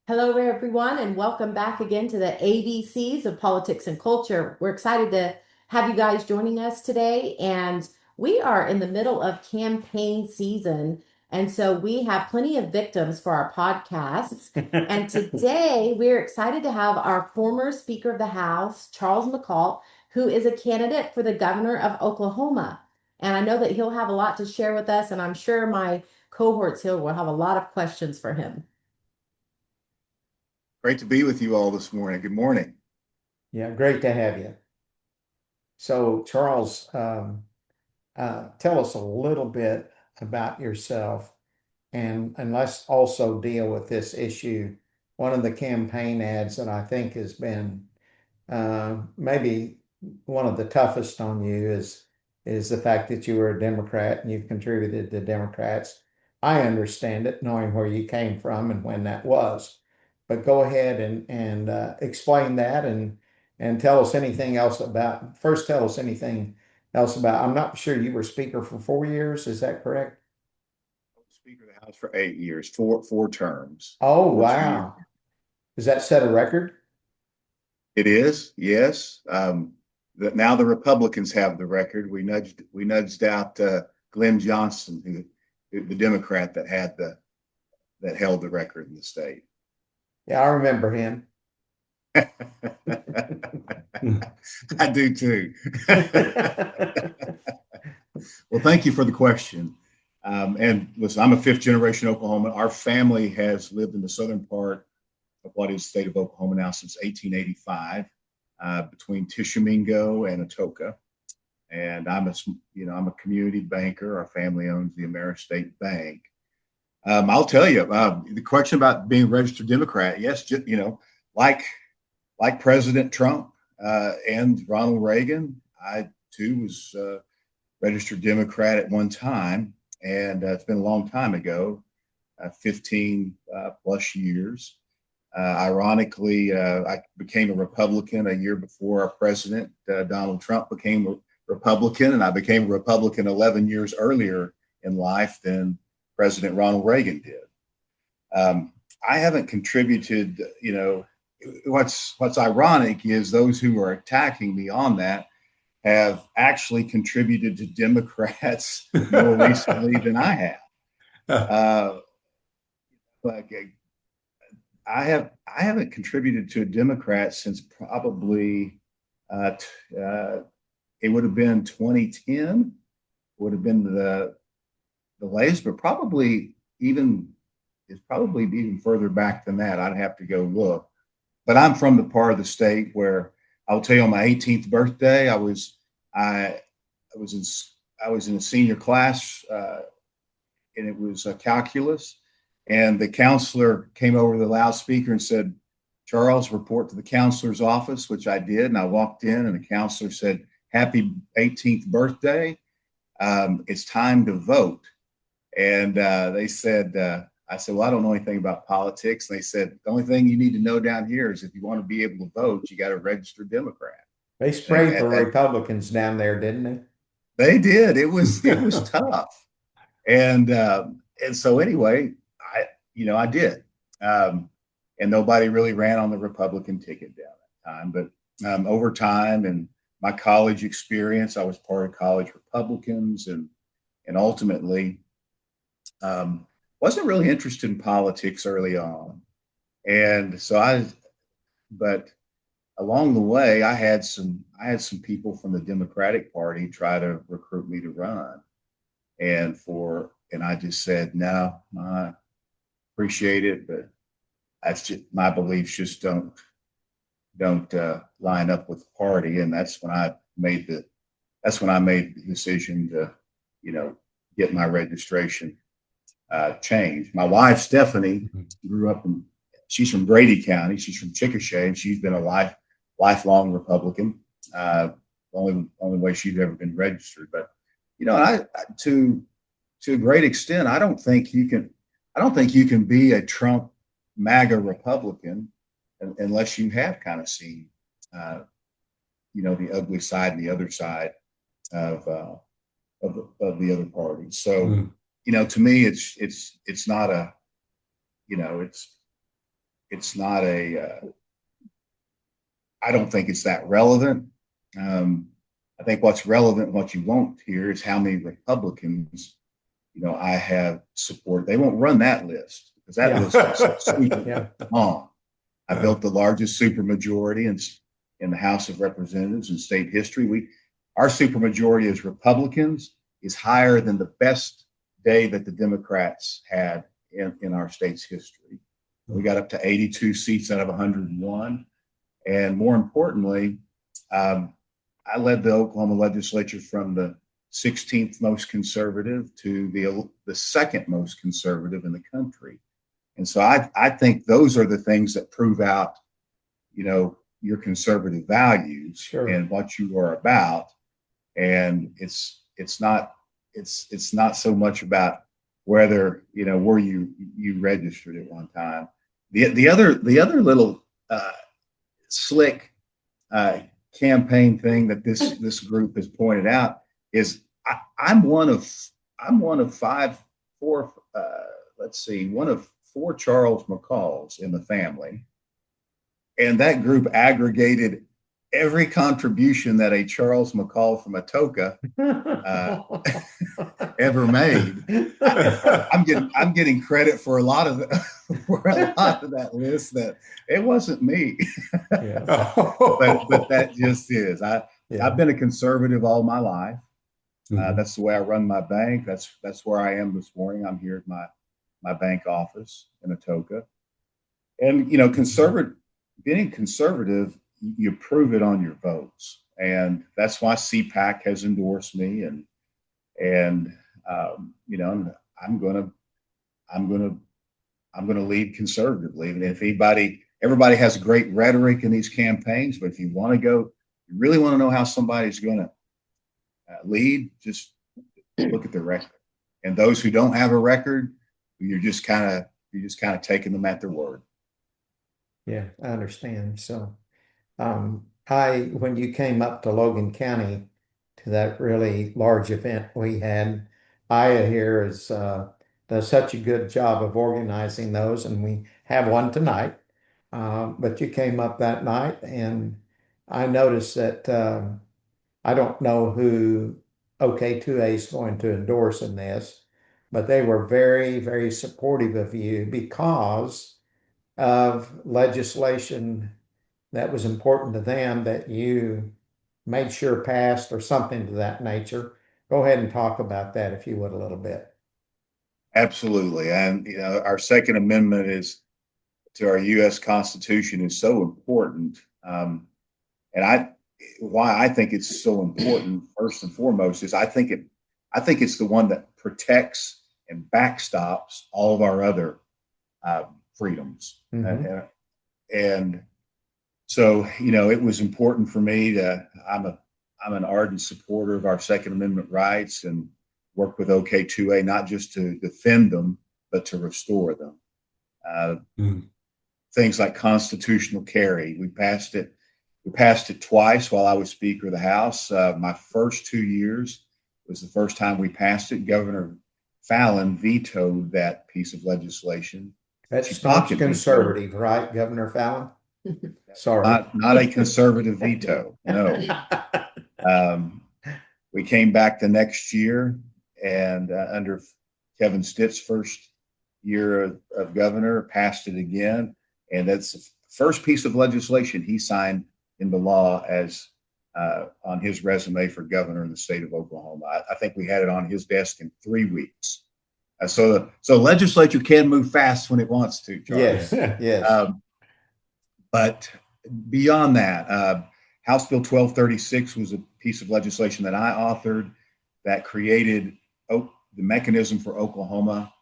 Hello, everyone, and welcome back again to the ABCs of Politics and Culture. We're excited to have you guys joining us today, and we are in the middle of campaign season, and so we have plenty of victims for our podcasts. And today we're excited to have our former Speaker of the House, Charles McCall, who is a candidate for the governor of Oklahoma. And I know that he'll have a lot to share with us, and I'm sure my cohorts here will have a lot of questions for him. Great to be with you all this morning. Good morning. Yeah, great to have you. So, Charles, tell us a little bit about yourself, and let's also deal with this issue. One of the campaign ads that I think has been maybe one of the toughest on you is the fact that you were a Democrat and you've contributed to Democrats. I understand it, knowing where you came from and when that was. But go ahead and explain that and tell us anything else about. First, tell us anything else about. I'm not sure you were Speaker for 4 years. Is that correct? Speaker of the House for 8 years, four terms, Oh, 4 2 years. wow. Does that set a record? It is, yes. That now the Republicans have the record. We nudged out Glenn Johnson, the Democrat that held the record in the state. Yeah, I remember him. I do too. Well, thank you for the question. And listen, I'm a fifth generation Oklahoman. Our family has lived in the southern part of what is the state of Oklahoma now since 1885, between Tishomingo and Atoka. And I'm a community banker. Our family owns the AmeriState Bank. I'll tell you the question about being a registered Democrat. Yes, like President Trump and Ronald Reagan, I too was registered Democrat at one time, and it's been a long time ago, 15 plus years. Ironically, I became a Republican a year before our president, Donald Trump, became a Republican, and I became a Republican 11 years earlier in life than President Ronald Reagan did. I haven't contributed, what's ironic is those who are attacking me on that have actually contributed to Democrats more recently than I have. Like I haven't contributed to a Democrat since probably it would have been 2010 would have been the latest, but probably even further back than that. I'd have to go look. But I'm from the part of the state where I'll tell you on my 18th birthday, I was in a senior class, and it was calculus, and the counselor came over the loudspeaker and said, "Charles, report to the counselor's office," which I did, and I walked in, and the counselor said, "Happy 18th birthday! It's time to vote." And they said, I said, "Well, I don't know anything about politics." And they said, "The only thing you need to know down here is if you want to be able to vote, you got to register Democrat." They And, sprayed for Republicans down there, didn't they? they did. It was tough. And so anyway, I did. And nobody really ran on the Republican ticket down that time. But over time and my college experience, I was part of college Republicans, and ultimately wasn't really interested in politics early on. And so but along the way, I had some people from the Democratic Party try to recruit me to run, and I just said no, I appreciate it, but that's just my beliefs just don't line up with the party, and that's when I made the decision to get my registration changed. My wife Stephanie grew up in she's from Grady County. She's from Chickasha, and she's been a lifelong Republican. Only way she's ever been registered. But I to a great extent, I don't think you can be a Trump MAGA Republican unless you have kind of seen uh, the ugly side and the other side of the other party. So Mm. to me, it's not a it's it's not I don't think it's that relevant. I think what's relevant, what you won't hear, is how many Republicans, I have supported. They won't run that list because that list is super long. I built the largest supermajority in the House of Representatives in state history. Our supermajority as Republicans is higher than the best day that the Democrats had in our state's history. We got up to 82 seats out of 101. And more importantly, I led the Oklahoma legislature from the 16th most conservative to the second most conservative in the country. And so I think those are the things that prove out, your conservative values and what you are about. And it's not so much about whether, where you registered at one time. The other little slick campaign thing that this group has pointed out is I'm one of four Charles McCalls in the family, and that group aggregated every contribution that a Charles McCall from Atoka ever made. I'm getting credit for a lot of that list that it wasn't me. but that just is. I've been a conservative all my life. That's the way I run my bank. That's where I am this morning. I'm here at my bank office in Atoka. And being conservative, you prove it on your votes, and that's why CPAC has endorsed me, and I'm gonna lead conservatively. And if everybody has great rhetoric in these campaigns, but if you really want to know how somebody's going to lead, just look at the record. And those who don't have a record, you're just kind of taking them at their word. Yeah, I understand. So, when you came up to Logan County to that really large event we had, Aya here does such a good job of organizing those, and we have one tonight. But you came up that night, and I noticed that I don't know who OK2A is going to endorse in this, but they were very, very supportive of you because of legislation that was important to them that you made sure passed or something to that nature. Go ahead and talk about that, if you would, a little bit. Absolutely. And, our Second Amendment to our U.S. Constitution is so important. And why I think it's so important, first and foremost, is I think it's the one that protects and backstops all of our other freedoms. And so, it was important for me I'm an ardent supporter of our Second Amendment rights and work with OK2A, not just to defend them, but to restore them. Things like constitutional carry. We passed it twice while I was Speaker of the House. My first 2 years was the first time we passed it. Governor Fallon vetoed that piece of legislation. That's not conservative, right, Governor Fallon? Sorry. Not a conservative veto, no. We came back the next year, and under Kevin Stitt's first year of governor, passed it again. And that's the first piece of legislation he signed into law as on his resume for governor in the state of Oklahoma. I think we had it on his desk in 3 weeks. So legislature can move fast when it wants to, Charles. Yes. But beyond that, House Bill 1236 was a piece of legislation that I authored that created the mechanism for Oklahoma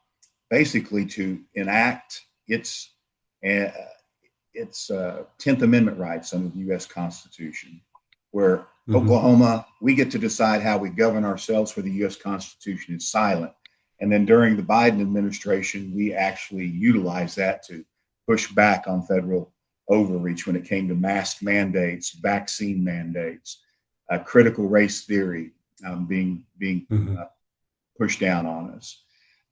basically to enact its 10th Amendment rights under the U.S. Constitution, where Oklahoma, we get to decide how we govern ourselves, where the U.S. Constitution is silent. And then during the Biden administration, we actually utilized that to push back on federal overreach when it came to mask mandates, vaccine mandates, critical race theory being pushed down on us.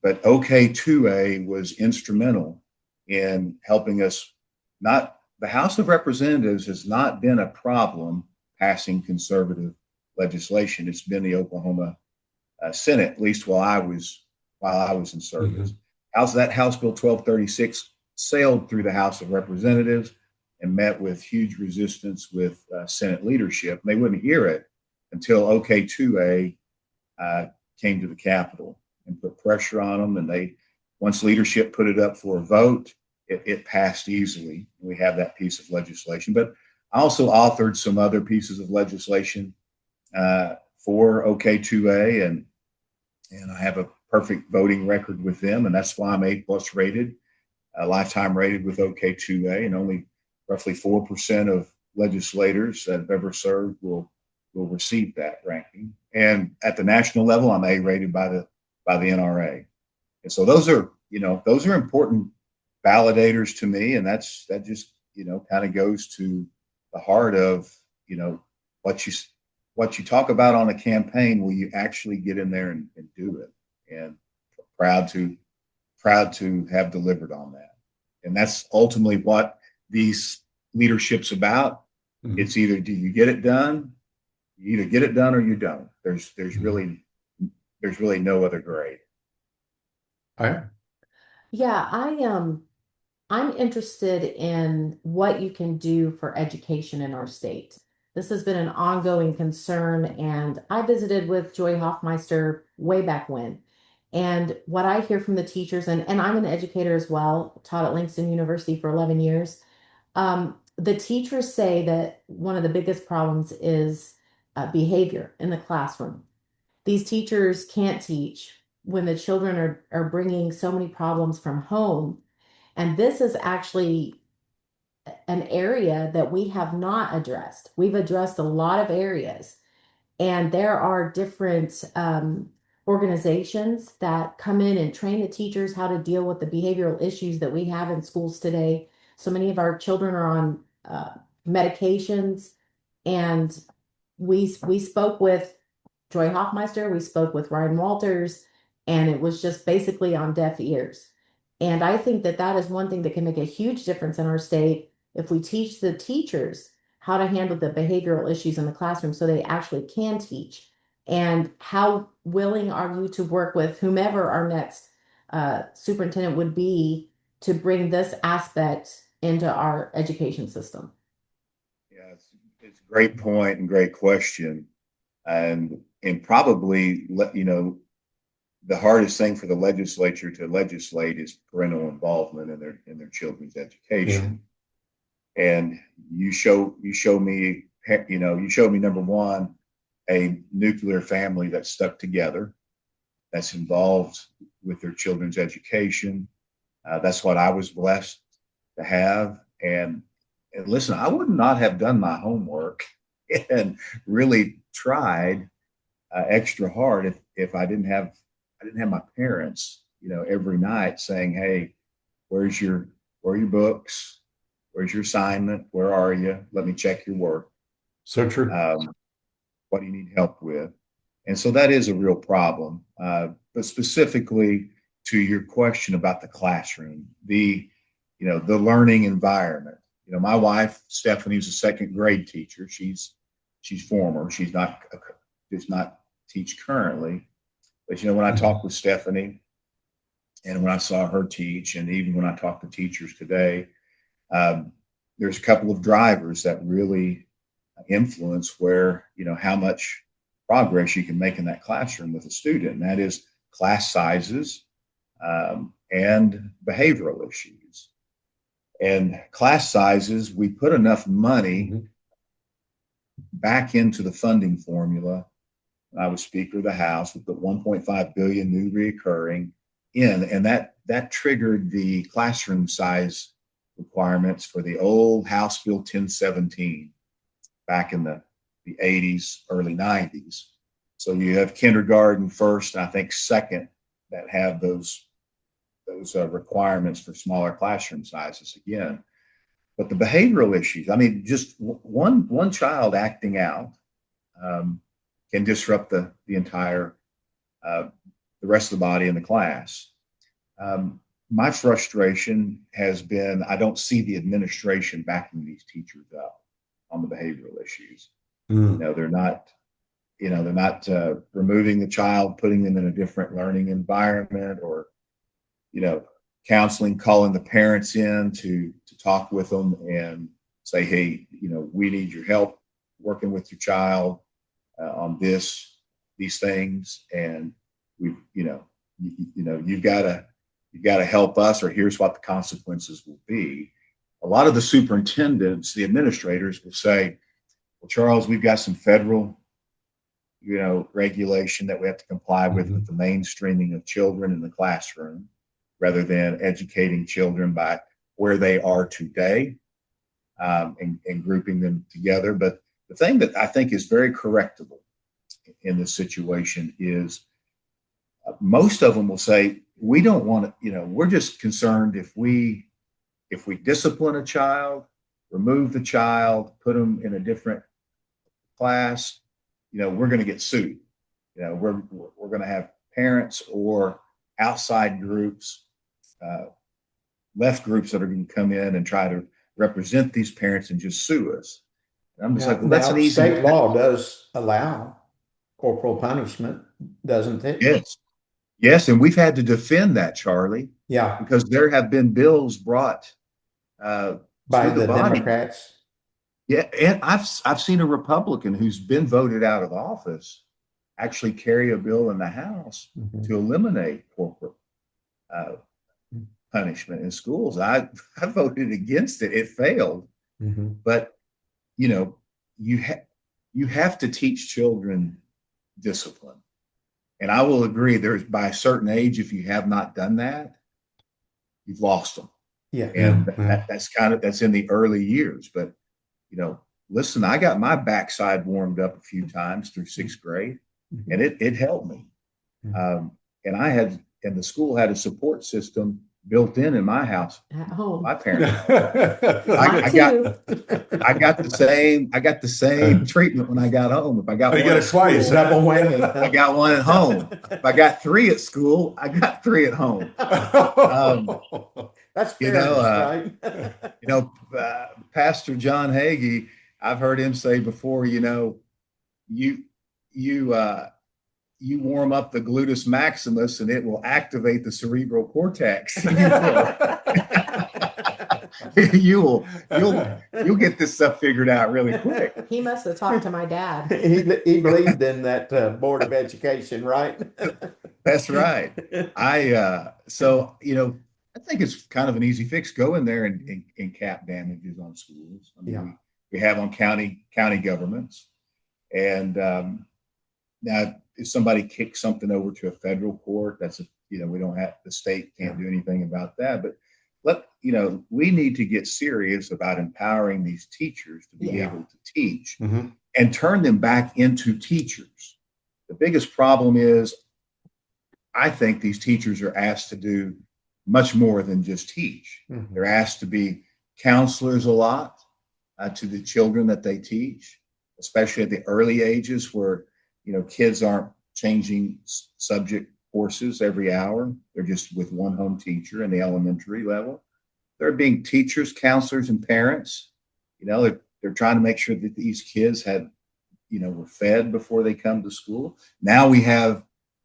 But OK2A was instrumental in helping us not the House of Representatives has not been a problem passing conservative legislation. It's been the Oklahoma Senate, at least while I was in service. House Bill 1236 sailed through the House of Representatives and met with huge resistance with Senate leadership. They wouldn't hear it until OK2A came to the Capitol and put pressure on them. And once leadership put it up for a vote, it passed easily. We have that piece of legislation. But I also authored some other pieces of legislation for OK2A, and I have a perfect voting record with them, and that's why I'm A+ rated, lifetime rated with OK2A, and only roughly 4% of legislators that have ever served will receive that ranking. And at the national level, I'm A rated by the NRA. And so those are important validators to me, and that just kind of goes to the heart of what you talk about on a campaign. Will you actually get in there and do it? And proud to have delivered on that. And that's ultimately what these leadership's about. Mm-hmm. It's either do you get it done, you either get it done or you don't. There's really no other grade. All right. Yeah, I'm interested in what you can do for education in our state. This has been an ongoing concern, and I visited with Joy Hoffmeister way back when. And what I hear from the teachers, and I'm an educator as well, taught at Langston University for 11 years. The teachers say that one of the biggest problems is behavior in the classroom. These teachers can't teach when the children are bringing so many problems from home. And this is actually an area that we have not addressed. We've addressed a lot of areas, and there are different organizations that come in and train the teachers how to deal with the behavioral issues that we have in schools today. So many of our children are on medications, and we spoke with Joy Hoffmeister, we spoke with Ryan Walters, and it was just basically on deaf ears. And I think that that is one thing that can make a huge difference in our state if we teach the teachers how to handle the behavioral issues in the classroom so they actually can teach. And how willing are you to work with whomever our next superintendent would be to bring this aspect into our education system? Yeah, it's a great point and great question. And probably, the hardest thing for the legislature to legislate is parental involvement in their children's education. Yeah. And you show me, number one, a nuclear family that's stuck together, that's involved with their children's education. That's what I was blessed to have. And listen, I would not have done my homework and really tried extra hard if I didn't have my parents, every night saying, "Hey, where are your books? Where's your assignment? Where are you? Let me check your work." So true. What do you need help with? And so that is a real problem. But specifically to your question about the classroom, the learning environment. My wife Stephanie is a second grade teacher. She's former. She does not teach currently. But when I talked with Stephanie, and when I saw her teach, and even when I talk to teachers today, there's a couple of drivers that really influence how much progress you can make in that classroom with a student, and that is class sizes and behavioral issues. And class sizes, we put enough money back into the funding formula. I was Speaker of the House. We put $1.5 billion new reoccurring in, and that triggered the classroom size requirements for the old House Bill 1017 back in the 80s, early 90s. So you have kindergarten first, and I think second, that have those requirements for smaller classroom sizes again. But the behavioral issues, just one child acting out can disrupt the entire the rest of the body in the class. my frustration has been I don't see the administration backing these teachers up on the behavioral issues. Mm. They're not removing the child, putting them in a different learning environment, or counseling, calling the parents in to talk with them and say, hey, we need your help working with your child on these things, and you've got to help us, or here's what the consequences will be. A lot of the superintendents, the administrators, will say, well, Charles, we've got some federal regulation that we have to comply with the mainstreaming of children in the classroom, rather than educating children by where they are today, and grouping them together. But the thing that I think is very correctable in this situation is most of them will say, we don't want to, we're just concerned if we discipline a child, remove the child, put them in a different class, we're going to get sued. We're going to have parents or outside groups, left groups, that are going to come in and try to represent these parents and just sue us. And I'm just like, well, that's an easy. State law does allow corporal punishment, doesn't it? Yes, and we've had to defend that, Charlie. Yeah, because there have been bills brought by to the body. Democrats. Yeah, and I've seen a Republican who's been voted out of office actually carry a bill in the House to eliminate corporal punishment in schools. I voted against it. It failed. But you have to teach children discipline. And I will agree, there's, by a certain age, if you have not done that, you've lost them. Yeah. And that's in the early years. But listen, I got my backside warmed up a few times through sixth grade, and it helped me. And the school had a support system built in my house at home. My parents. I got the same treatment when I got home. If I got one at twice, double whammy. I got one at home. If I got 3 at school, I got 3 at home. That's fair, right? Pastor John Hagee, I've heard him say before, you warm up the gluteus maximus and it will activate the cerebral cortex. You'll get this stuff figured out really quick. He must have talked to my dad. He believed in that Board of Education, right? That's right. I think it's kind of an easy fix. Go in there and cap damages on schools. I mean, we have on county governments, and now if somebody kicks something over to a federal court, we don't have, the state can't do anything about that. But we need to get serious about empowering these teachers to be able to teach and turn them back into teachers. The biggest problem is, I think these teachers are asked to do much more than just teach. They're asked to be counselors a lot to the children that they teach, especially at the early ages where kids aren't changing subject courses every hour. They're just with one home teacher in the elementary level. They're being teachers, counselors, and parents. They're trying to make sure that these kids were fed before they come to school. Now we have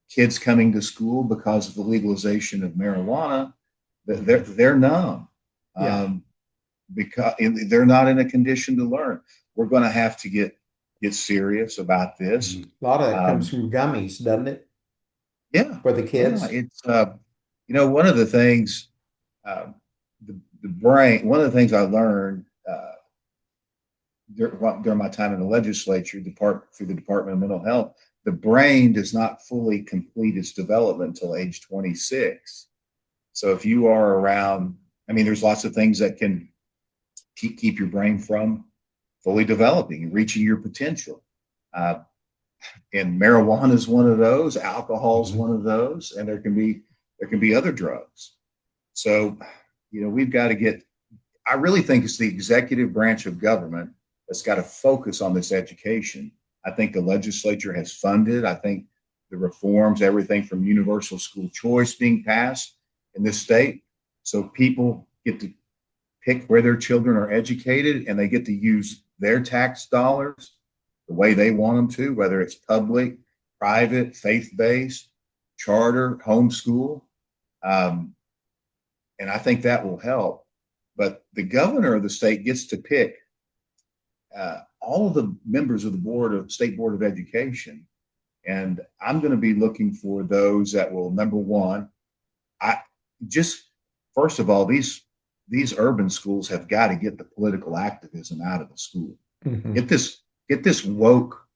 kids coming to school because of the legalization of marijuana. They're numb because they're not in a condition to learn. We're going to have to get serious about this. A lot of that comes from gummies, doesn't it? Yeah, for the kids. Yeah, it's one of the things, the brain. One of the things I learned during my time in the legislature, through the Department of Mental Health, the brain does not fully complete its development until age 26. So if you are around, there's lots of things that can keep your brain from fully developing and reaching your potential. And marijuana is one of those, alcohol is one of those, and there can be other drugs. So, we've got to I really think it's the executive branch of government that's got to focus on this education. I think the legislature has funded. I think the reforms, everything from universal school choice being passed in this state, So people get to pick where their children are educated, and they get to use their tax dollars the way they want them to, whether it's public, private, faith-based, charter, homeschool. Um, and I think that will help. But the governor of the state gets to pick all of the members of the state board of education. And I'm going to be looking for those that will, number one, I just first of all, these urban schools have got to get the political activism out of the school. Mhm. Get this woke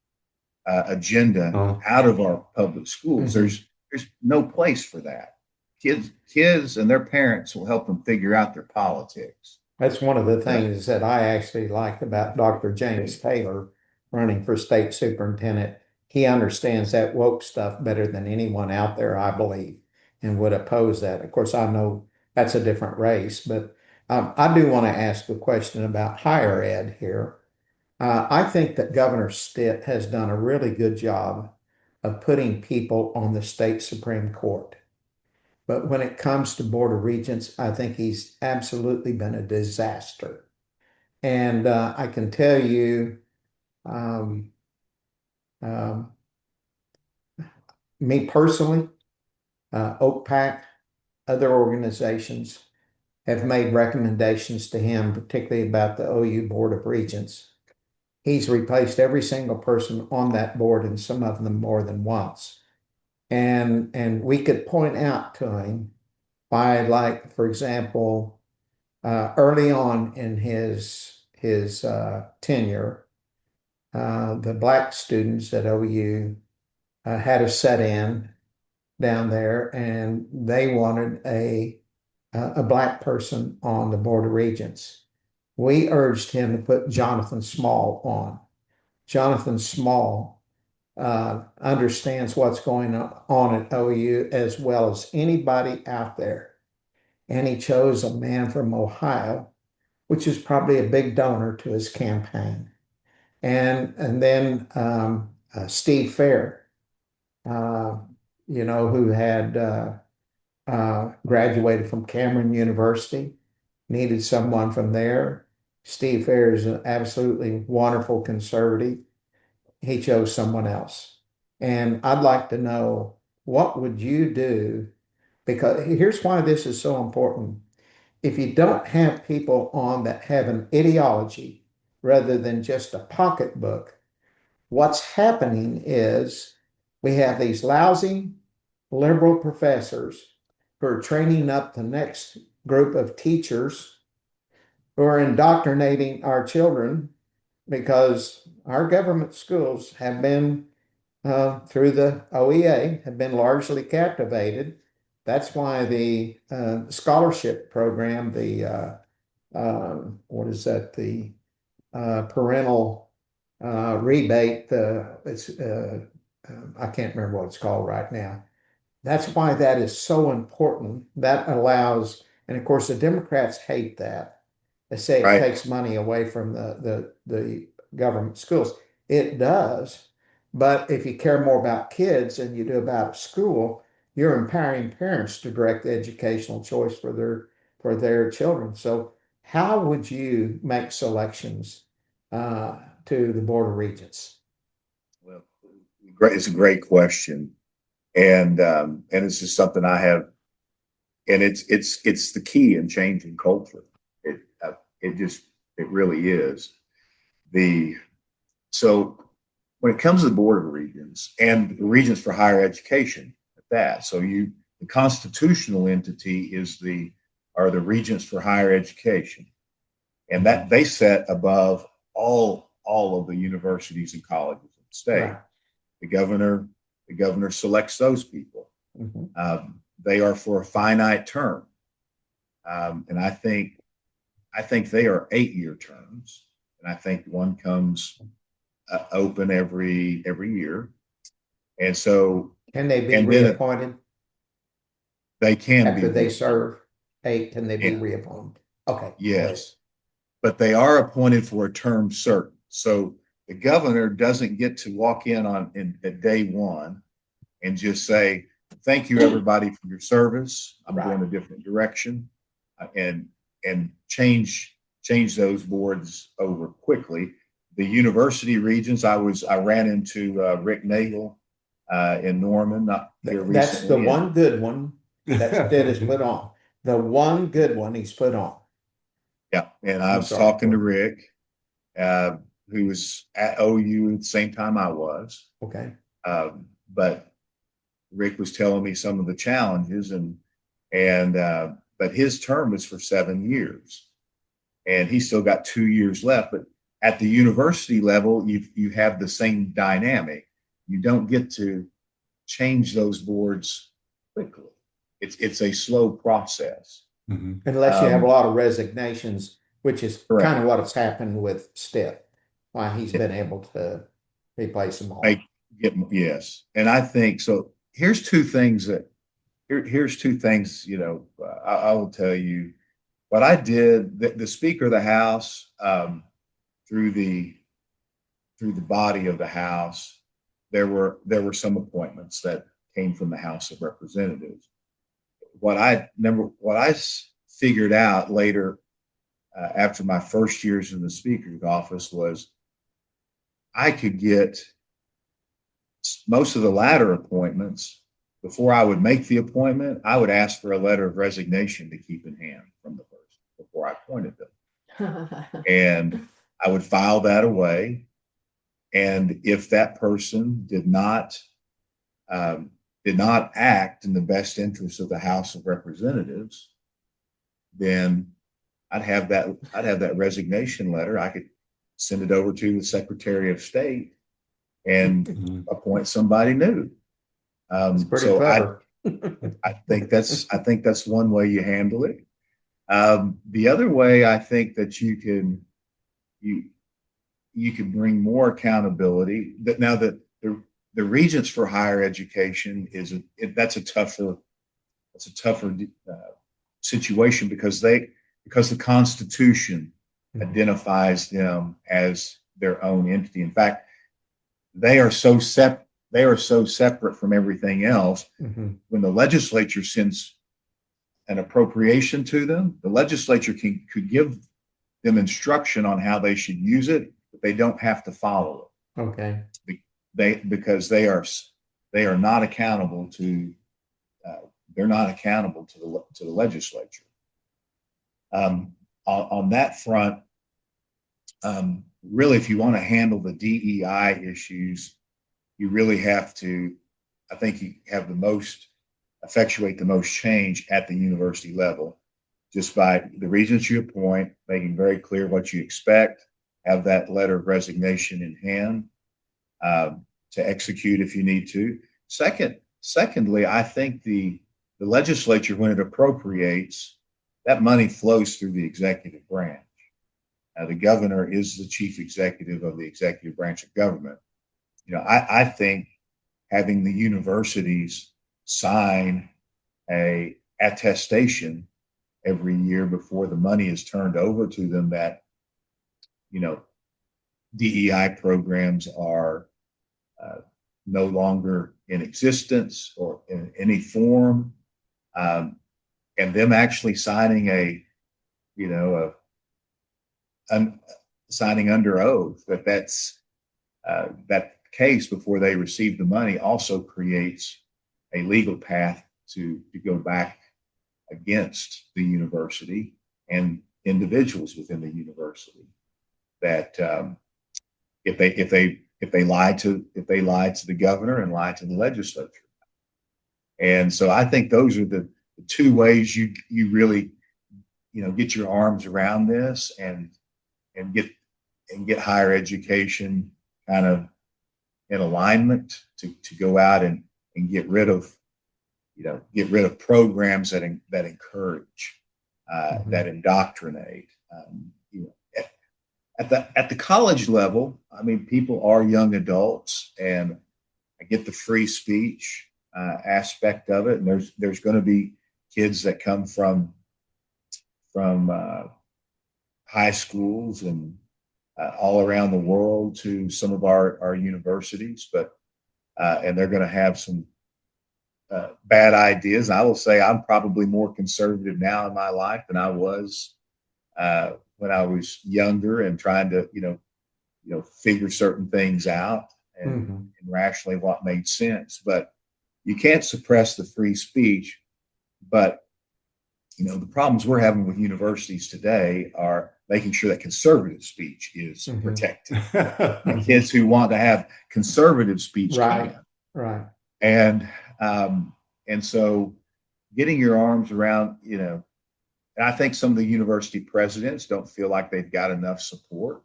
agenda out of our public schools. Mhm. There's no place for that. Kids and their parents will help them figure out their politics. That's one of the But things that I actually like about Dr. James Taylor running for state superintendent. He understands that woke stuff better than anyone out there, I believe, and would oppose that. Of course, I know that's a different race, but I do want to ask a question about higher ed here. I think that Governor Stitt has done a really good job of putting people on the state Supreme Court. But when it comes to Board of Regents, I think he's absolutely been a disaster. And I can tell you, um, um, me personally, OPAC, other organizations have made recommendations to him, particularly about the OU Board of Regents. He's replaced every single person on that board, and some of them more than once. And we could point out to him by, like, for example, early on in his tenure, the black students at OU had a set-in down there, and they wanted a black person on the Board of Regents. We urged him to put Jonathan Small on. Jonathan Small understands what's going on at OU as well as anybody out there. And he chose a man from Ohio, which is probably a big donor to his campaign. And then Steve Fair, uh, who had graduated from Cameron University, needed someone from there. Steve Fair is an absolutely wonderful conservative. He chose someone else. And I'd like to know, what would you do? Because here's why this is so important. If you don't have people on that have an ideology rather than just a pocketbook, what's happening is we have these lousy liberal professors who are training up the next group of teachers who are indoctrinating our children, because our government schools have been, through the OEA, have been largely captivated. That's why the scholarship program, what is that? The parental rebate. I can't remember what it's called right now. That's why that is so important. That allows, and of course, the Democrats hate that. They say it right, takes money away from the government schools. It does, but if you care more about kids than you do about a school, you're empowering parents to direct the educational choice for their children. So, how would you make selections to the Board of Regents? well, great. It's a great question, and it's just something I have, and it's the key in changing culture. It really is. The So when it comes to the Board of Regents and the Regents for Higher Education, at that, the constitutional entity are the Regents for Higher Education, and that they set above all of the universities and colleges in the state. Right. The governor selects those people. Mhm. They are for a finite term, and I think they are 8-year terms, and I think one comes open every year, and so Can they be and then reappointed they can be after they reappointed. serve 8? Can they be Yeah. reappointed? Okay, go ahead. Yes, but they are appointed for a term certain. So the governor doesn't get to walk in at day one and just say, "Thank you, everybody, for your service. I'm Right. going a different direction." and change those boards over quickly. The university regents, I ran into Rick Nagel in Norman, not here That's the recently. one good one that Stead has put on. The one good one he's put on. Yeah, and I I'm was sorry. talking to Rick, uh, who was at OU at the same time I was. Okay. But Rick was telling me some of the challenges, and but his term is for 7 years, and he's still got 2 years left. But at the university level, you have the same dynamic. You don't get to change those boards quickly. It's a slow process. Unless you have a lot of resignations, which is Correct. kind of what has happened with Step, why he's been able to replace them all. Yes, and I think so. Here's two things here's two things. I will tell you what I did. The Speaker of the House, through the body of the House, there were some appointments that came from the House of Representatives. What I figured out later, after my first years in the Speaker's office, was I could get most of the latter appointments. Before I would make the appointment, I would ask for a letter of resignation to keep in hand from the person before I appointed them. And I would file that away. And if that person did not act in the best interest of the House of Representatives, then I'd have that resignation letter. I could send it over to the Secretary of State and appoint somebody new. It's pretty clever. I think that's one way you handle it. The other way, I think that you can bring more accountability. That now that the Regents for Higher Education that's a tougher situation because the Constitution identifies them as their own entity. In fact, they are so separate from everything else. When the legislature sends an appropriation to them, the legislature could give them instruction on how they should use it, but they don't have to follow it. Okay. Because they are not accountable to the legislature. On that front, really, if you want to handle the DEI issues, you really have to, I think, you have effectuate the most change at the university level, just by the regents you appoint, making very clear what you expect, have that letter of resignation in hand to execute if you need to. Secondly, I think the legislature, when it appropriates, that money flows through the executive branch. The governor is the chief executive of the executive branch of government. I think having the universities sign a attestation every year before the money is turned over to them that DEI programs are no longer in existence or in any form, and them actually signing signing under oath that's that case before they receive the money also creates a legal path to go back against the university and individuals within the university that if they lie to the governor and lie to the legislature. And so I think those are the two ways you really get your arms around this and get higher education kind of in alignment to go out and get rid of programs that encourage that indoctrinate. At the college level, I mean, people are young adults, and I get the free speech aspect of it. And there's going to be kids that come from high schools and all around the world to some of our universities, but and they're going to have some bad ideas. I will say I'm probably more conservative now in my life than I was when I was younger and trying to, figure certain things out and rationally what made sense. But you can't suppress the free speech. But the problems we're having with universities today are making sure that conservative speech is protected. Kids who want to have conservative speech Right, can. right. And so getting your arms around, and I think some of the university presidents don't feel like they've got enough support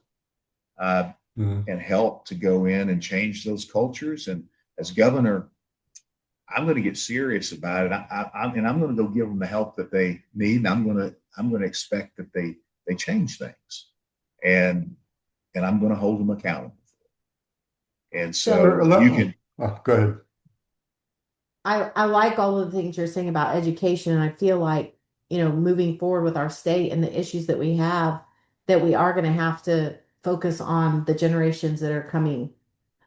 and help to go in and change those cultures. And as governor, I'm going to get serious about it. And I'm going to go give them the help that they need. And I'm going to expect that they change things, and I'm going to hold them accountable for it. And so you can go ahead. I like all of the things you're saying about education, and I feel like, moving forward with our state and the issues that we have, that we are going to have to focus on the generations that are coming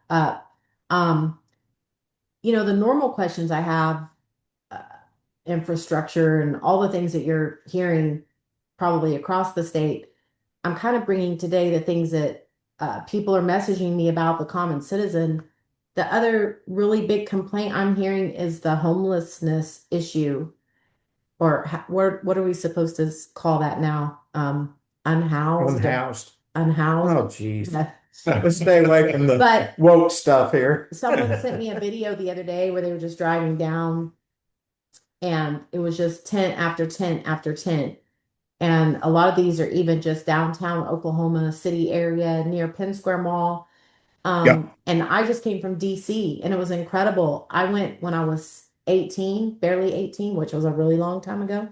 up. The normal questions I have, uh, infrastructure and all the things that you're hearing probably across the state, I'm kind of bringing today the things that people are messaging me about the common citizen. The other really big complaint I'm hearing is the homelessness issue, or what are we supposed to call that now? Unhoused, Unhoused. unhoused. Oh, geez. Let's stay away from the But woke stuff here. someone sent me a video the other day where they were just driving down, and it was just tent after tent after tent. And a lot of these are even just downtown Oklahoma City area near Penn Square Mall. yeah. And I just came from DC, and it was incredible. I went when I was 18, barely 18, which was a really long time ago.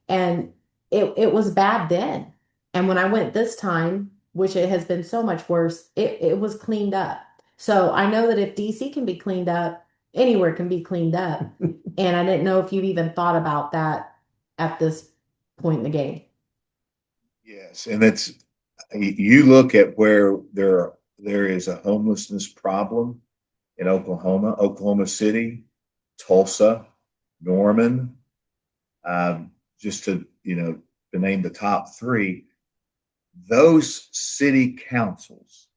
And it was bad then. And when I went this time, which it has been so much worse, it was cleaned up. So I know that if DC can be cleaned up, anywhere can be cleaned up. And I didn't know if you've even thought about that at this point in the game. Yes, and it's you look at where there is a homelessness problem in Oklahoma City, Tulsa, Norman, just to name the top three. Those city councils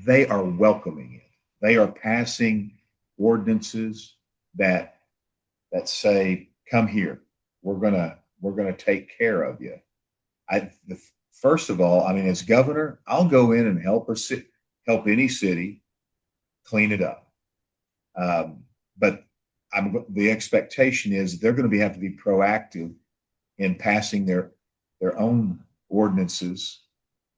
they are welcoming it. They are passing ordinances that say, "Come here. We're gonna take care of you." First of all, I mean, as governor, I'll go in and help any city clean it up. But the expectation is they're going to have to be proactive in passing their own ordinances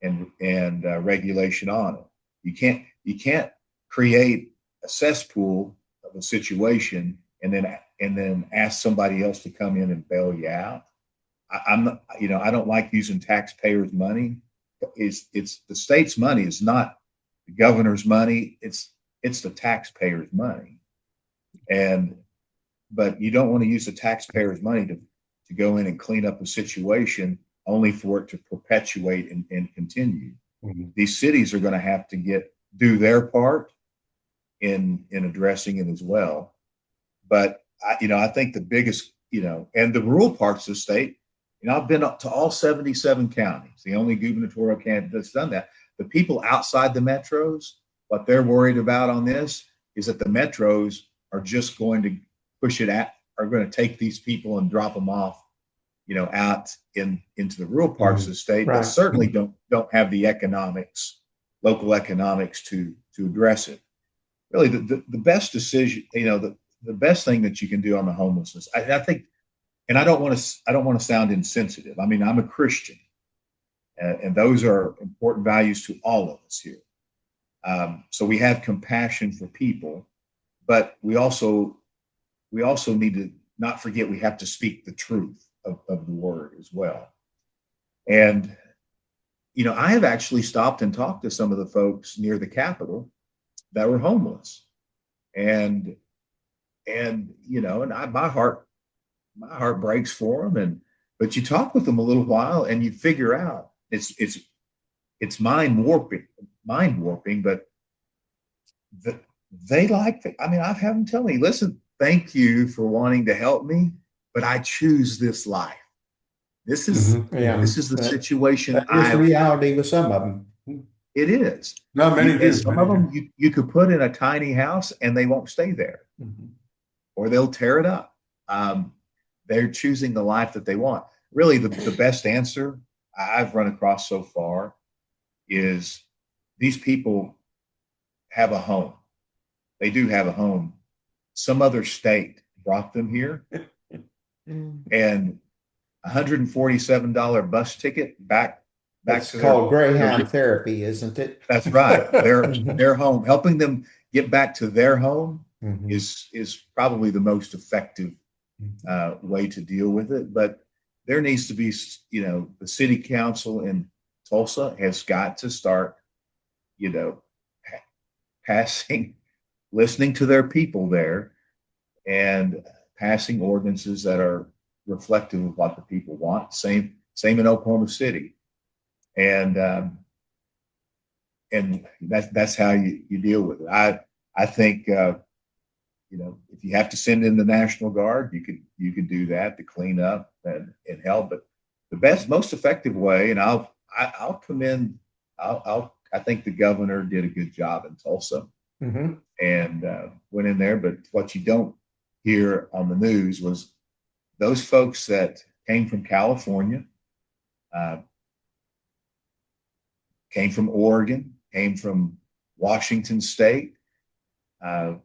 and regulation on it. You can't create a cesspool of a situation and then ask somebody else to come in and bail you out. I'm not, I don't like using taxpayers' money. It's the state's money. It's not the governor's money. It's the taxpayers' money. But you don't want to use the taxpayers' money to go in and clean up a situation only for it to perpetuate and continue. Mm-hmm. These cities are going to have to do their part in addressing it as well. But I think the biggest, and the rural parts of the state, I've been up to all 77 counties, the only gubernatorial candidate that's done that. The people outside the metros, what they're worried about on this is that the metros are just going to are going to take these people and drop them off, out into the rural parts of the state that certainly don't have the local economics to address it. Really, the best decision, the best thing that you can do on the homelessness, I think, and I don't want to sound insensitive. I mean, I'm a Christian, and those are important values to all of us here. So we have compassion for people, but we also need to not forget we have to speak the truth of the word as well. And I have actually stopped and talked to some of the folks near the Capitol that were homeless, and my heart breaks for them. But you talk with them a little while and you figure out it's mind warping, but they like it. I mean, I've had them tell me, listen, thank you for wanting to help me, but I choose this life. This is Yeah, this is the situation that is reality with some of them. it is. Not many And do. some Many of do. them you could put in a tiny house and they won't stay there, or they'll tear it up. They're choosing the life that they want. Really, the best answer I've run across so far is these people have a home. They do have a home. Some other state brought them here, and $147 bus ticket back That's to called their Greyhound therapy, isn't it? that's right. Their home, helping them get back to their home Mhm. is probably the most effective way to deal with it. But there needs to be, the city council in Tulsa has got to start, passing, listening to their people there, and passing ordinances that are reflective of what the people want. Same in Oklahoma City, and that's how you deal with it. I think if you have to send in the National Guard, you could do that to clean up and help. But the most effective way, and I'll commend I think the governor did a good job in Tulsa and went in there. But what you don't hear on the news was those folks that came from California, uh, came from Oregon, came from Washington State. Uh,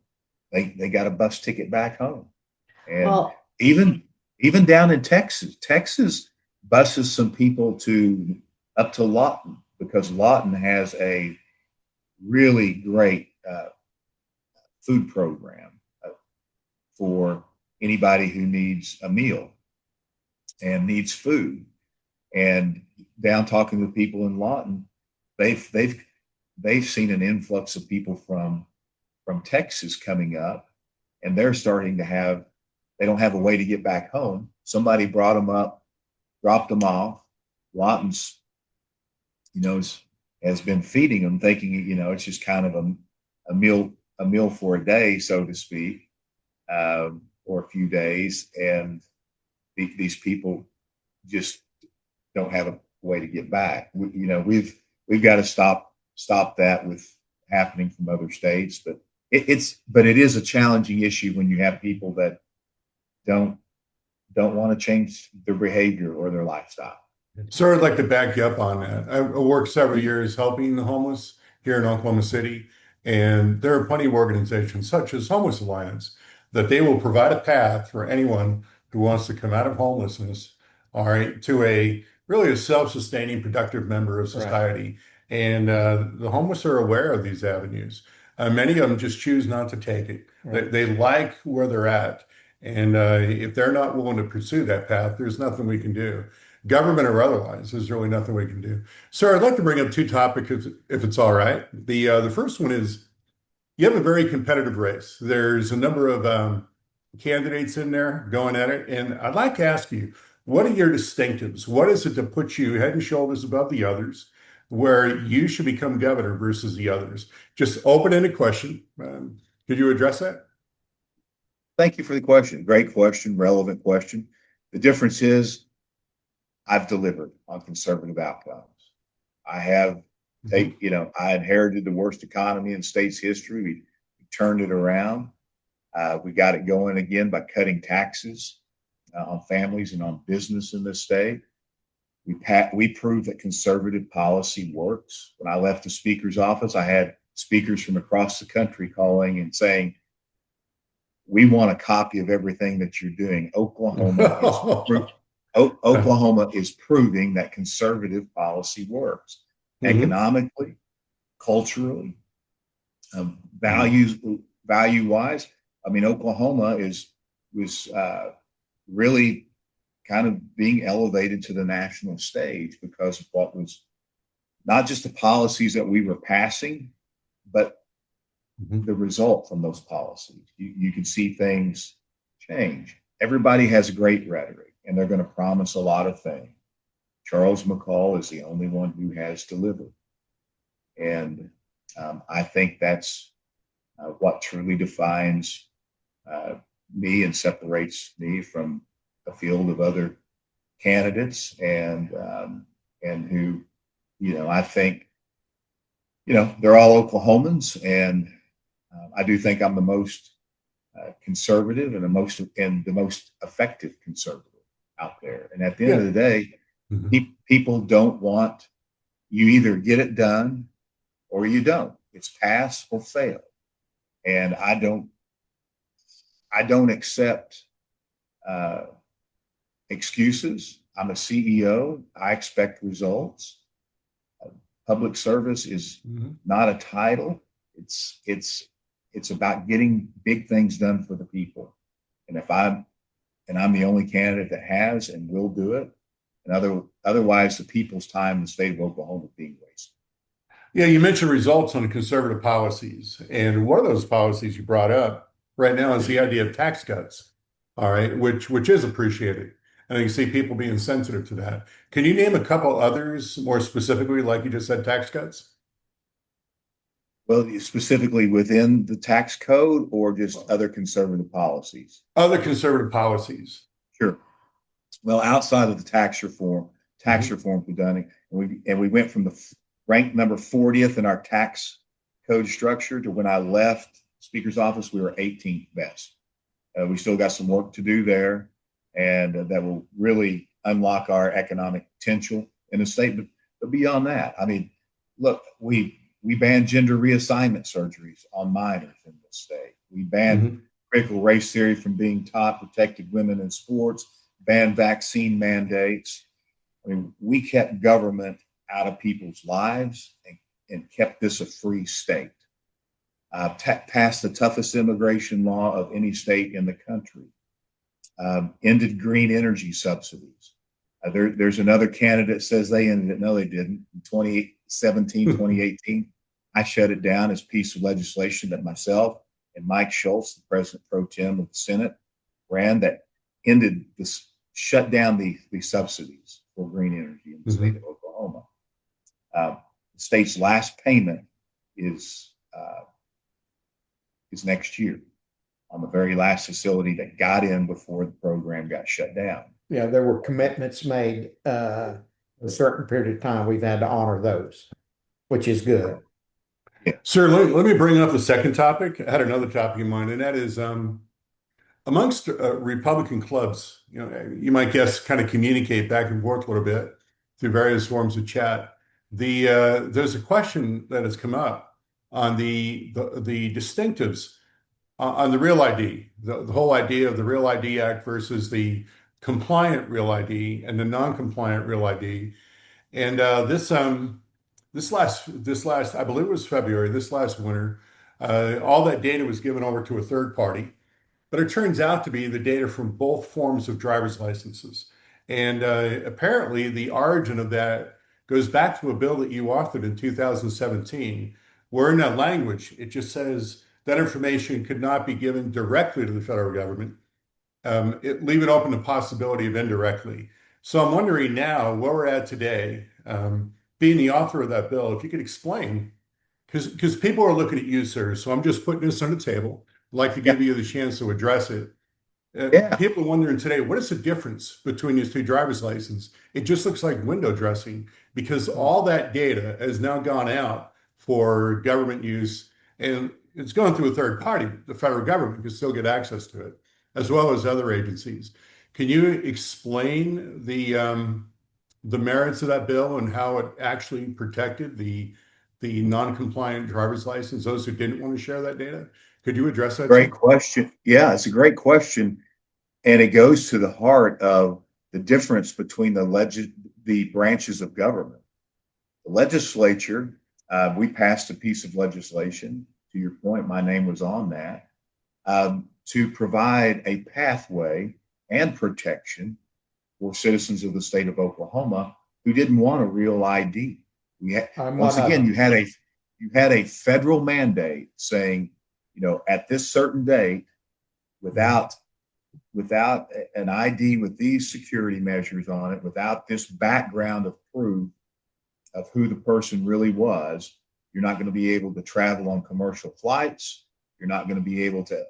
they got a bus ticket back home, and Well, even down in Texas buses some people up to Lawton because Lawton has a really great food program for anybody who needs a meal and needs food. And down talking with people in Lawton, they've seen an influx of people from Texas coming up, and they're starting to have they don't have a way to get back home. Somebody brought them up, dropped them off. Lawton's, has been feeding them, thinking it's just kind of a meal for a day, so to speak, or a few days, and these people just don't have a way to get back. We've got to stop that with happening from other states, but it is a challenging issue when you have people that don't want to change their behavior or their lifestyle. Sir, I'd like to back you up on that. I worked several years helping the homeless here in Oklahoma City, and there are plenty of organizations such as Homeless Alliance that they will provide a path for anyone who wants to come out of homelessness, all right, to really a self-sustaining, productive member of society. And the homeless are aware of these avenues. Many of them just choose not to take it. They like where they're at. And if they're not willing to pursue that path, there's nothing we can do. Government or otherwise, there's really nothing we can do. Sir, I'd like to bring up two topics if it's all right. The first one is you have a very competitive race. There's a number of candidates in there going at it. And I'd like to ask you, what are your distinctives? What is it to put you head and shoulders above the others, where you should become governor versus the others? Just open-ended question. Could you address that? Thank you for the question. Great question, relevant question. The difference is I've delivered on conservative outcomes. I have I inherited the worst economy in state's history. We turned it around. We got it going again by cutting taxes on families and on business in this state. We proved that conservative policy works. When I left the speaker's office, I had speakers from across the country calling and saying, "We want a copy of everything that you're doing." Oklahoma is proving that conservative policy works economically, culturally, value wise. I mean, Oklahoma was really kind of being elevated to the national stage because of what was not just the policies that we were passing, but the result from those policies. You can see things change. Everybody has great rhetoric, and they're going to promise a lot of things. Charles McCall is the only one who has delivered. And I think that's what truly defines me and separates me from a field of other candidates, and who, I think, they're all Oklahomans, and I do think I'm the most conservative and the most effective conservative out there. And at the end Yeah. of the day, Mhm. people don't want, you either get it done or you don't. It's pass or fail. And I don't accept uh, excuses. I'm a CEO. I expect results. Public service is Mhm. not a title. It's about getting big things done for the people. And I'm the only candidate that has and will do it. And otherwise, the people's time in the state of Oklahoma is being wasted. Yeah, you mentioned results on conservative policies. And one of those policies you brought up right now is the idea of tax cuts. All right, which is appreciated. And you see people being sensitive to that. Can you name a couple others more specifically, like you just said, tax cuts? Well, specifically within the tax code or just other conservative policies? Other conservative policies. Sure. Well, outside of the tax Mhm. reforms we've done, and we went from the ranked number 40th in our tax code structure to, when I left Speaker's office, we were 18th best. We still got some work to do there, and that will really unlock our economic potential in the state. But beyond that, I mean, look, we banned gender reassignment surgeries on minors in the state. We banned Mhm. critical race theory from being taught, protected women in sports, banned vaccine mandates. I mean, we kept government out of people's lives, and kept this a free state. Passed the toughest immigration law of any state in the country. Ended green energy subsidies. There's another candidate says they ended it. No, they didn't. In 2017, 2018, I shut it down as a piece of legislation that myself and Mike Schultz, the president pro tem of the Senate, ran, that ended this, shut down the subsidies for green energy in the state Mhm. of Oklahoma. The state's last payment is uh, is next year on the very last facility that got in before the program got shut down. Yeah, there were commitments made a certain period of time. We've had to honor those, which is good. Yeah. Sir, let me bring up the second topic. I had another topic in mind, and that is amongst Republican clubs, you might guess, kind of communicate back and forth a little bit through various forms of chat. There's a question that has come up on the distinctives on the Real ID, the whole idea of the Real ID Act versus the compliant Real ID and the non-compliant Real ID. And this last, I believe it was February, this last winter, all that data was given over to a third party, but it turns out to be the data from both forms of driver's licenses. And apparently, the origin of that goes back to a bill that you authored in 2017, where in that language, it just says that information could not be given directly to the federal government, leave it open to possibility of indirectly. So I'm wondering now where we're at today, being the author of that bill, if you could explain, because people are looking at you, sir. So I'm just putting this on the table. I'd like to Yeah. give you the chance to address it. Yeah. People are wondering today, what is the difference between these two driver's licenses? It just looks like window dressing because all that data has now gone out for government use and it's going through a third party. The federal government can still get access to it, as well as other agencies. Can you explain the merits of that bill and how it actually protected the non-compliant driver's license, those who didn't want to share that data? Could you address that, Great sir? question. Yeah, it's a great question. And it goes to the heart of the difference between the branches of government. The legislature, we passed a piece of legislation. To your point, my name was on that, to provide a pathway and protection for citizens of the state of Oklahoma who didn't want a real ID. I'm Once one of again, them. you had a federal mandate saying, at this certain date, without an ID with these security measures on it, without this background of proof of who the person really was, you're not going to be able to travel on commercial flights. You're not going to be able to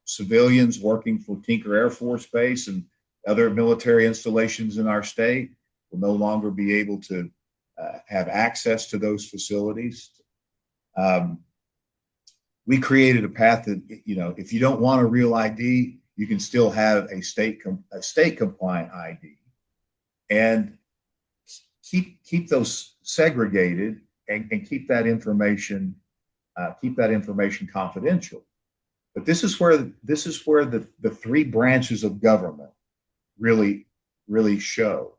civilians working for Tinker Air Force Base and other military installations in our state will no longer be able to have access to those facilities. Um, we created a path that, if you don't want a real ID, you can still have a state compliant ID, and keep those segregated, and keep that information confidential. But this is where the three branches of government really show.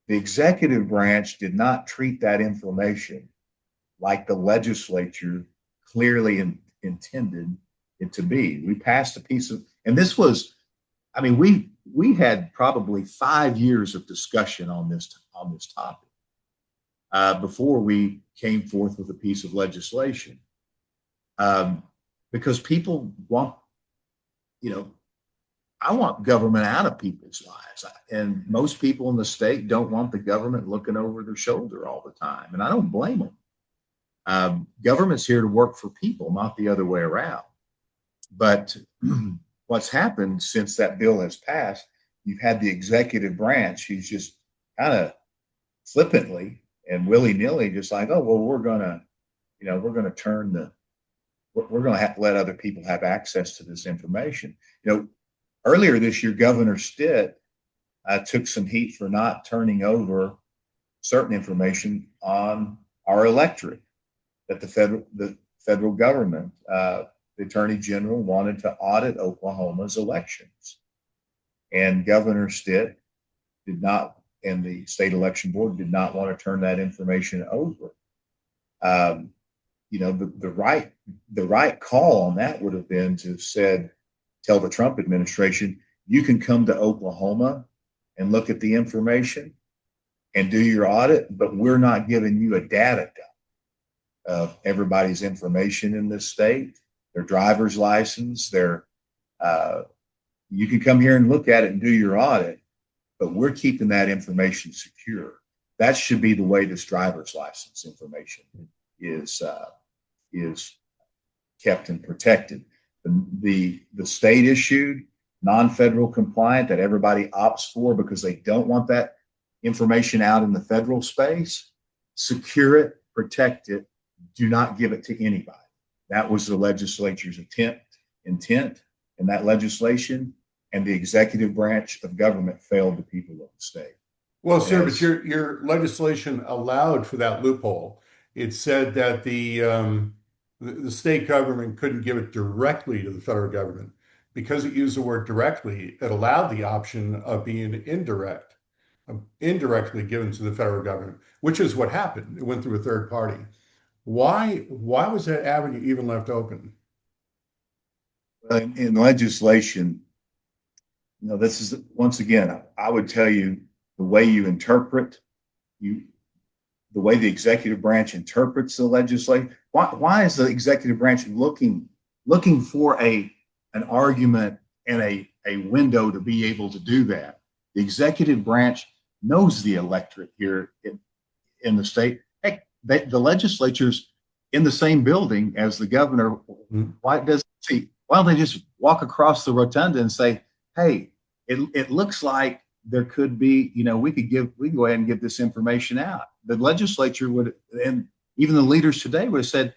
The executive branch did not treat that information like the legislature clearly intended it to be. We passed a piece of, and this was, I mean, we had probably 5 years of discussion on this topic before we came forth with a piece of legislation, because people want, I want government out of people's lives, and most people in the state don't want the government looking over their shoulder all the time, and I don't blame them. Government's here to work for people, not the other way around. But what's happened since that bill has passed, you've had the executive branch who's just kind of flippantly and willy-nilly just like, oh, well, we're going to have to let other people have access to this information. Earlier this year, Governor Stitt took some heat for not turning over certain information on our electorate that the federal government, the Attorney General, wanted to audit Oklahoma's elections. And Governor Stitt did not, and the state election board did not want to turn that information over. The right call on that would have been to tell the Trump administration, you can come to Oklahoma and look at the information and do your audit, but we're not giving you a data dump of everybody's information in this state, their driver's license, you can come here and look at it and do your audit, but we're keeping that information secure. That should be the way this driver's license information is kept and protected. The state issued, non-federal compliant that everybody opts for because they don't want that information out in the federal space, secure it, protect it, do not give it to anybody. That was the legislature's intent in that legislation, and the executive branch of government failed the people of the state. Well, sir, but your legislation allowed for that loophole. It said that the state government couldn't give it directly to the federal government. Because it used the word directly, it allowed the option of being indirectly given to the federal government, which is what happened. It went through a third party. Why was that avenue even left open? In legislation, this is, once again, I would tell you, the way you interpret, the way the executive branch interprets the legislation. Why is the executive branch looking for an argument and a window to be able to do that? The executive branch knows the electorate here in the state. Heck, the legislature's in the same building as the governor. Why don't they just walk across the rotunda and say, hey, it looks like there could be, we can go ahead and give this information out. The legislature would, and even the leaders today would have said,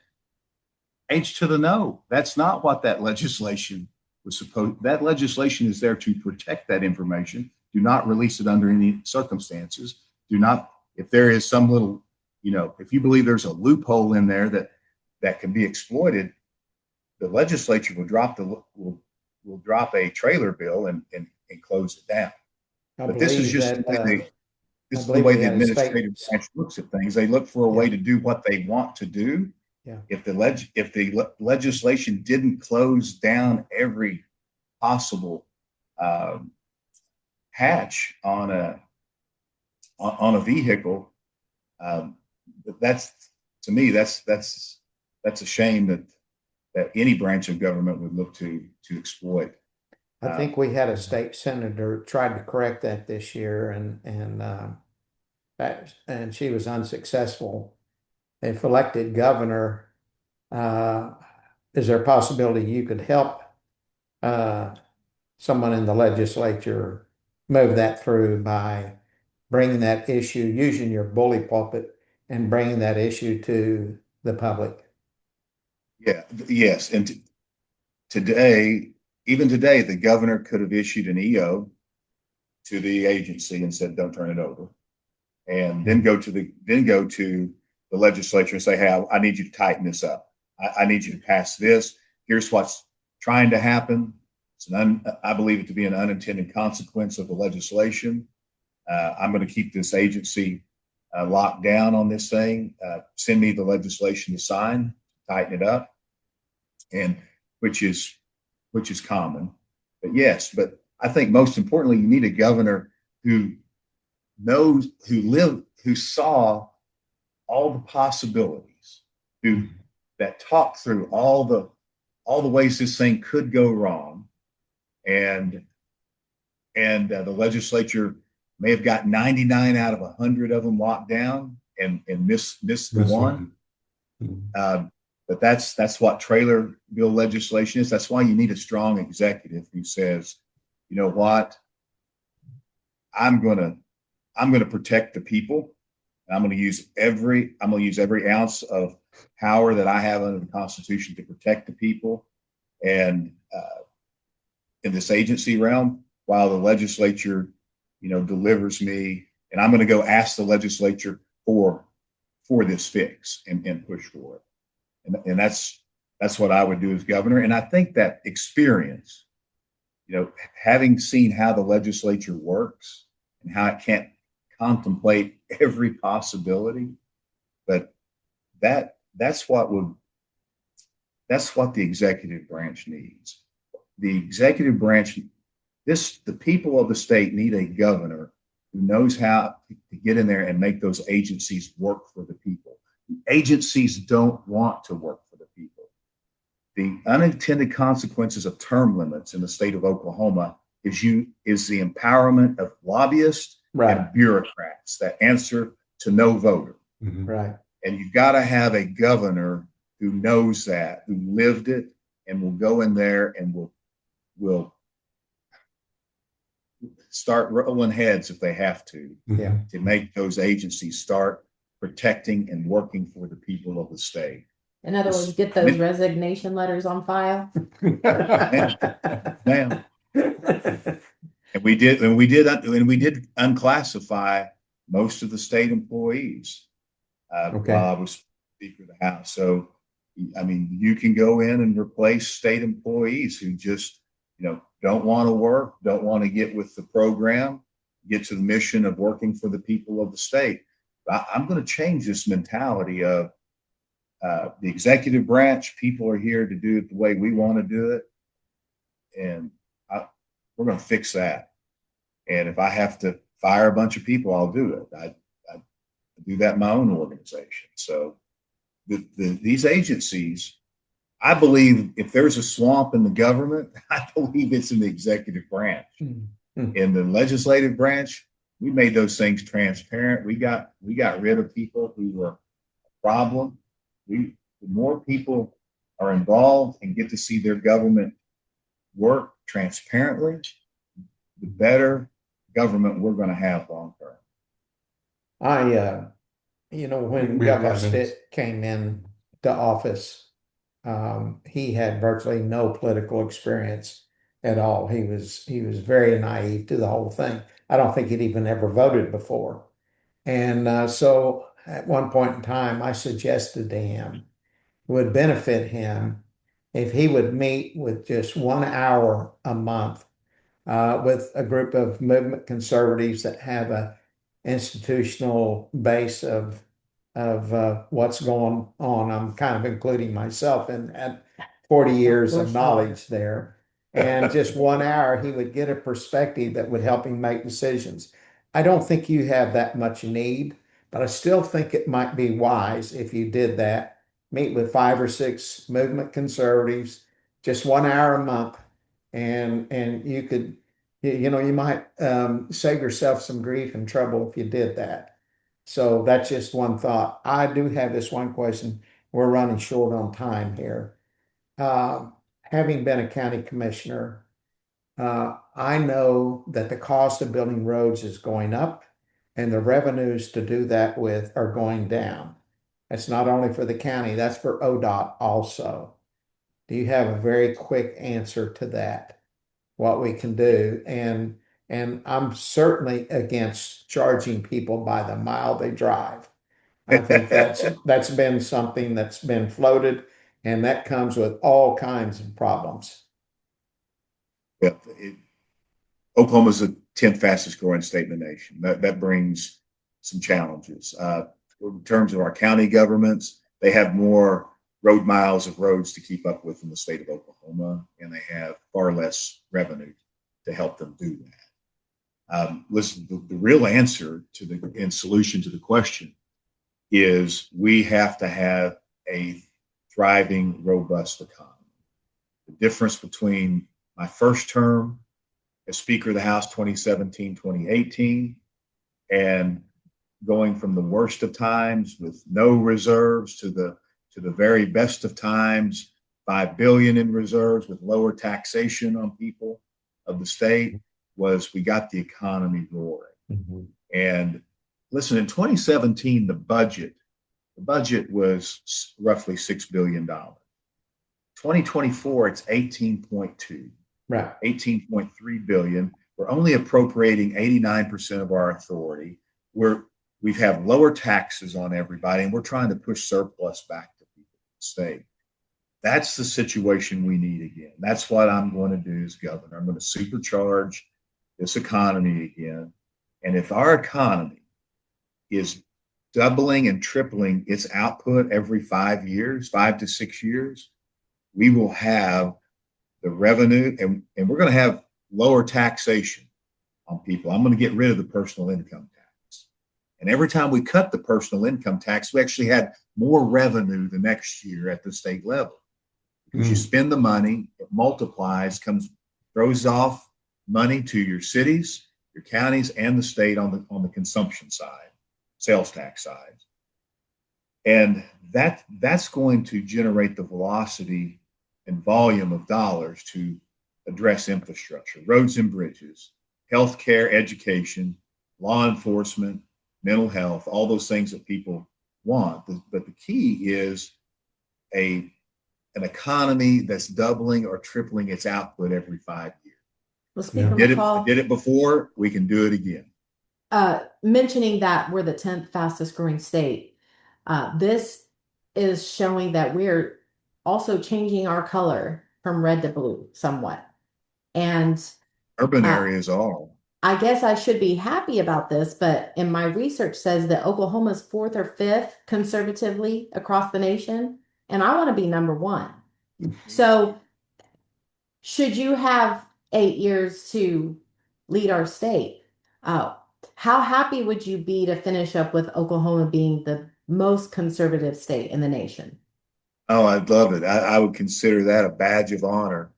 H to the no. That's not what that legislation was supposed. That legislation is there to protect that information. Do not release it under any circumstances. Do not, if there is some little, if you believe there's a loophole in there that can be exploited, the legislature will drop a trailer bill and close it down. But this is just the way the administrative branch looks at things. They look for a way to do what they want to do. Yeah. If the legislation didn't close down every possible hatch on a vehicle, that's, to me, that's a shame that any branch of government would look to exploit. I think we had a state senator tried to correct that this year, and she was unsuccessful. If elected governor, is there a possibility you could help uh, someone in the legislature move that through by bringing that issue, using your bully pulpit and bringing that issue to the public. Yeah, yes. And today, even today, the governor could have issued an EO to the agency and said, "Don't turn it over," and then go to the legislature and say, "Hey, I need you to tighten this up. I need you to pass this. Here's what's trying to happen. I believe it to be an unintended consequence of the legislation. I'm going to keep this agency locked down on this thing. Send me the legislation to sign, tighten it up," and which is common. But yes, but I think most importantly, you need a governor who who saw all the possibilities, who that talked through all the ways this thing could go wrong, and the legislature may have got 99 out of 100 of them locked down and missed the one. But that's what trailer bill legislation is. That's why you need a strong executive who says, "You know what? I'm gonna protect the people. I'm gonna use every ounce of power that I have under the Constitution to protect the people." And in this agency realm, while the legislature, delivers me, and I'm going to go ask the legislature for this fix and push for it. And that's what I would do as governor. And I think that experience, having seen how the legislature works and how it can't contemplate every possibility, but that's what the executive branch needs. The executive branch, the people of the state need a governor who knows how to get in there and make those agencies work for the people. The agencies don't want to work for the people. The unintended consequences of term limits in the state of Oklahoma is the empowerment of lobbyists and bureaucrats that answer to no voter. Right. And you've got to have a governor who knows that, who lived it, and will go in there and will start rolling heads if they have to make those agencies start protecting and working for the people of the state. In other words, get those resignation letters on file. Ma'am. And we did unclassify most of the state employees while I was Speaker of the House. So, I mean, you can go in and replace state employees who just, don't want to work, don't want to get with the program, get to the mission of working for the people of the state. I'm going to change this mentality of the executive branch. People are here to do it the way we want to do it. And we're going to fix that. And if I have to fire a bunch of people, I'll do it. I do that in my own organization. So these agencies, I believe if there's a swamp in the government, I believe it's in the executive branch. In the legislative branch, we made those things transparent. We got rid of people who were a problem. The more people are involved and get to see their government work transparently, the better government we're going to have long term. When Governor Stitt came in to office, he had virtually no political experience at all. He was very naive to the whole thing. I don't think he'd even ever voted before. And so at one point in time, I suggested to him it would benefit him if he would meet with just 1 hour a month with a group of movement conservatives that have a institutional base of what's going on. I'm kind of including myself in that 40 years of knowledge there. And just 1 hour, he would get a perspective that would help him make decisions. I don't think you have that much need, but I still think it might be wise if you did that. Meet with 5 or 6 movement conservatives, just 1 hour a month, and you could, you might save yourself some grief and trouble if you did that. So that's just one thought. I do have this one question. We're running short on time here. having been a county commissioner, I know that the cost of building roads is going up and the revenues to do that with are going down. That's not only for the county, that's for ODOT also. Do you have a very quick answer to that? What we can do? And I'm certainly against charging people by the mile they drive. I think that's been something that's been floated, and that comes with all kinds of problems. Yeah, Oklahoma's the 10th fastest growing state in the nation. That brings some challenges. In terms of our county governments, they have more road miles of roads to keep up with in the state of Oklahoma, and they have far less revenue to help them do that. Listen, the real answer to the and solution to the question is we have to have a thriving, robust economy. The difference between my first term as Speaker of the House 2017, 2018, and going from the worst of times with no reserves to the very best of times, 5 billion in reserves with lower taxation on people of the state, was we got the economy roaring. Mhm. And listen, in 2017, the budget was roughly $6 billion. 2024, it's 18.2, Right. 18.3 billion. We're only appropriating 89% of our authority. We've have lower taxes on everybody, and we're trying to push surplus back to people in the state. That's the situation we need again. That's what I'm going to do as governor. I'm going to supercharge this economy again. And if our economy is doubling and tripling its output every 5 years, 5 to 6 years, we will have the revenue, and we're going to have lower taxation on people. I'm going to get rid of the personal income tax. And every time we cut the personal income tax, we actually had more revenue the next year at the state level. Because you spend the money, it multiplies, throws off money to your cities, your counties, and the state on the consumption side, sales tax side. And that's going to generate the velocity and volume of dollars to address infrastructure, roads and bridges, healthcare, education, law enforcement, mental health, all those things that people want. But the key is an economy that's doubling or tripling its output every 5 years. Well, Speaker McCall, did it before, we can do it again. Mentioning that we're the 10th fastest growing state, this is showing that we're also changing our color from red to blue somewhat. And urban areas are. I guess I should be happy about this, but in my research says that Oklahoma's fourth or fifth conservatively across the nation, and I want to be number one. So should you have 8 years to lead our state, how happy would you be to finish up with Oklahoma being the most conservative state in the nation? Oh, I'd love it. I would consider that a badge of honor.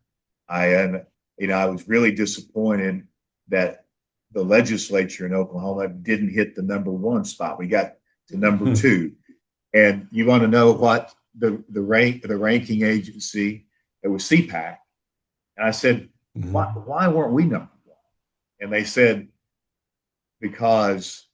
I was really disappointed that the legislature in Oklahoma didn't hit the number one spot. We got to number two. And you want to know what the ranking agency, it was CPAC. And I said, why weren't we number one? And they said, because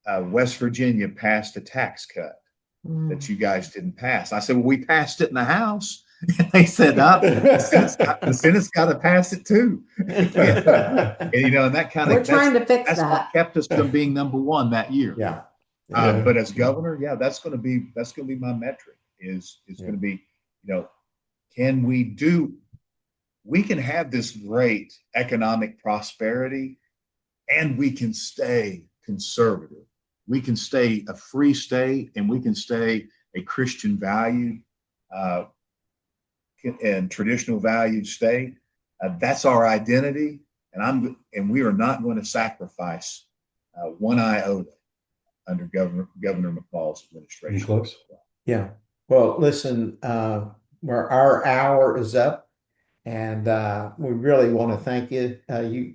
West Virginia passed a tax cut that you guys didn't pass. I said, well, we passed it in the House. And they said, the Senate's got to pass it too. And that kind of, we're trying to fix that's that. what kept us from being number one that year. Yeah. But as governor, that's going to be my metric is going to be, we can have this great economic prosperity and we can stay conservative. We can stay a free state and we can stay a Christian valued and traditional valued state. That's our identity. And we are not going to sacrifice one iota under Governor McCall's administration. Close. Yeah. Well, listen, our hour is up, and we really want to thank you.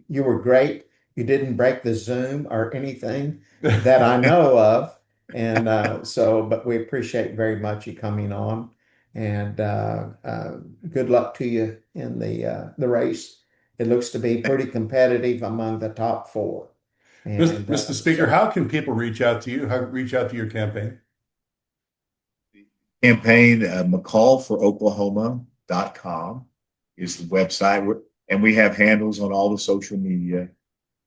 You were great. You didn't break the Zoom or anything that I know of, and but we appreciate very much you coming on. And good luck to you in the race. It looks to be pretty competitive among the top four. And Mr. Speaker, how can people reach out to you? How reach out to your campaign? Campaign McCallforoklahoma.com is the website. And we have handles on all the social media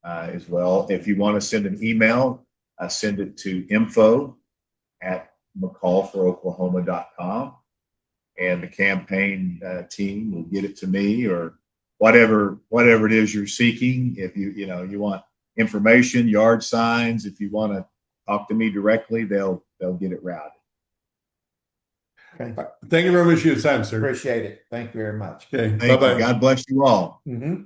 as well. If you want to send an email, send it to info@McCallforoklahoma.com. And the campaign team will get it to me, or whatever it is you're seeking. If you want information, yard signs, if you want to talk to me directly, they'll get it routed. Okay. Thank you very much for your time, sir. Appreciate it. Thank you very much. Okay. Thank Bye-bye. you. God bless you all. Mm-hmm.